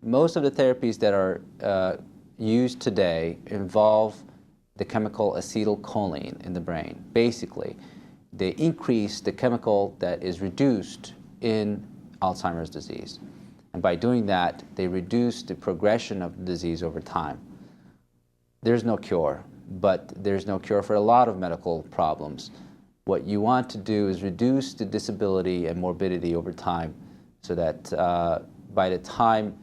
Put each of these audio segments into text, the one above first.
most of the therapies that are used today involve the chemical acetylcholine in the brain. Basically, they increase the chemical that is reduced in Alzheimer's disease. And by doing that, they reduce the progression of the disease over time. There's no cure, but there's no cure for a lot of medical problems. What you want to do is reduce the disability and morbidity over time so that by the time,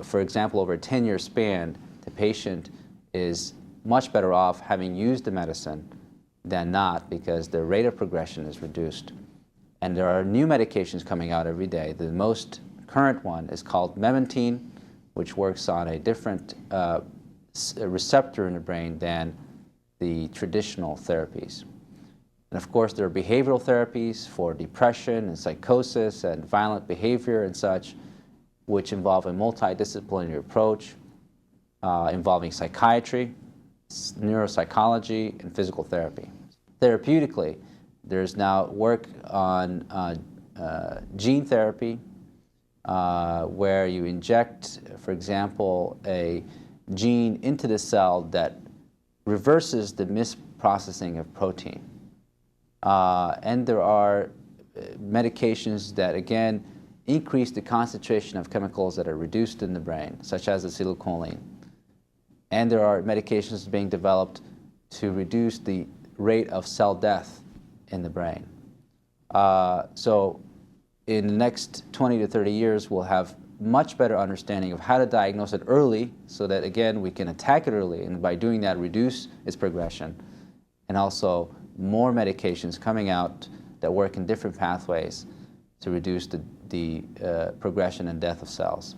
for example, over a 10-year span, the patient is much better off having used the medicine than not, because the rate of progression is reduced. And there are new medications coming out every day. The most current one is called memantine, which works on a different receptor in the brain than the traditional therapies. And of course, there are behavioral therapies for depression and psychosis and violent behavior and such, which involve a multidisciplinary approach involving psychiatry, neuropsychology, and physical therapy. Therapeutically, there's now work on gene therapy, where you inject, for example, a gene into the cell that reverses the misprocessing of protein. And there are medications that, again, increase the concentration of chemicals that are reduced in the brain, such as acetylcholine. And there are medications being developed to reduce the rate of cell death in the brain. So in the next 20 to 30 years, we'll have much better understanding of how to diagnose it early so that, again, we can attack it early, and by doing that, reduce its progression. And also more medications coming out that work in different pathways to reduce the progression and death of cells.